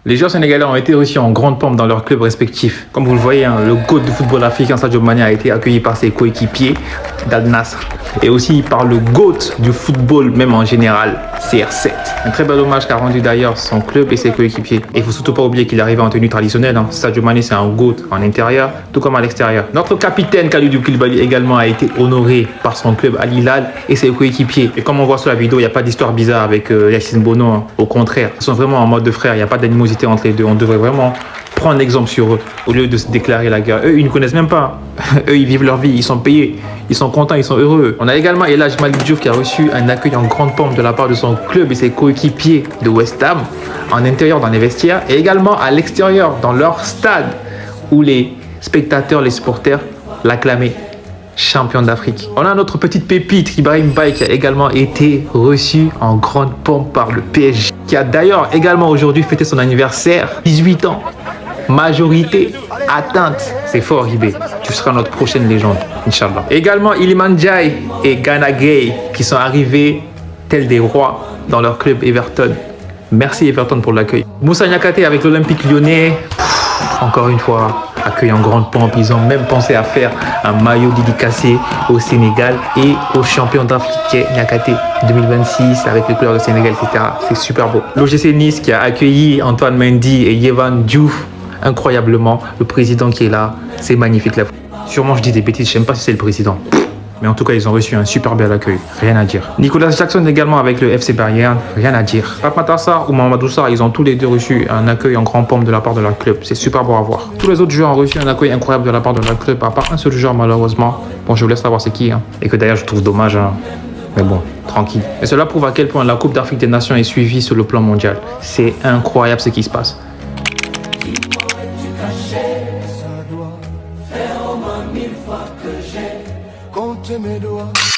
Les joueurs sénégalais ont été reçus en grande pompe dans leurs clubs respectifs. Comme vous le voyez, hein, le GOAT du football africain, Sadio Mané, a été accueilli par ses coéquipiers d'Al Nassr et aussi par le GOAT du football même en général, CR7. Un très bel hommage qu'a rendu d'ailleurs son club et ses coéquipiers. Et il ne faut surtout pas oublier qu'il est arrivé en tenue traditionnelle. Hein. Sadio Mané, c'est un GOAT en intérieur, tout comme à l'extérieur. Notre capitaine Kalidou Koulibaly également a été honoré par son club Al Hilal et ses coéquipiers. Et comme on voit sur la vidéo, il n'y a pas d'histoire bizarre avec Yacine Bono. Hein. Au contraire, ils sont vraiment en mode de frère. Il n'y a pas d'animosité entre les deux. On devrait vraiment prendre exemple sur eux au lieu de se déclarer la guerre. Eux, ils ne connaissent même pas. Eux, ils vivent leur vie, ils sont payés, ils sont contents, ils sont heureux. On a également El Hadji Malick Diouf qui a reçu un accueil en grande pompe de la part de son club et ses coéquipiers de West Ham, en intérieur dans les vestiaires et également à l'extérieur dans leur stade où les spectateurs, les supporters l'acclamaient champion d'Afrique. On a notre petite pépite Ibrahim Baye qui a également été reçu en grande pompe par le PSG, qui a d'ailleurs également aujourd'hui fêté son anniversaire, 18 ans. Majorité atteinte. C'est fort, Ribé. Tu seras notre prochaine légende, Inch'Allah. Également, Iliman Ndiaye et Gana Gueye qui sont arrivés tels des rois dans leur club Everton. Merci Everton pour l'accueil. Moussa Niakhaté avec l'Olympique Lyonnais. Encore une fois, accueil en grande pompe. Ils ont même pensé à faire un maillot dédicacé au Sénégal et au champion d'Afrique Niakhaté 2026 avec les couleurs du Sénégal, etc. C'est super beau. L'OGC Nice qui a accueilli Antoine Mendy et Yehvan Diouf. Incroyablement, le président qui est là, c'est magnifique là. Sûrement je dis des bêtises, je ne sais même pas si c'est le président. Mais en tout cas, ils ont reçu un super bel accueil, rien à dire. Nicolas Jackson également avec le FC Bayern, rien à dire. Pape Matar Sarr ou Mamadou Sarr, ils ont tous les deux reçu un accueil en grande pompe de la part de leur club. C'est super beau à voir. Tous les autres joueurs ont reçu un accueil incroyable de la part de leur club, à part un seul joueur malheureusement. Bon, je vous laisse savoir c'est qui. Hein. Et que d'ailleurs, je trouve dommage. Hein. Mais bon, tranquille. Et cela prouve à quel point la Coupe d'Afrique des Nations est suivie sur le plan mondial. C'est incroyable ce qui se passe. Compte mes doigts.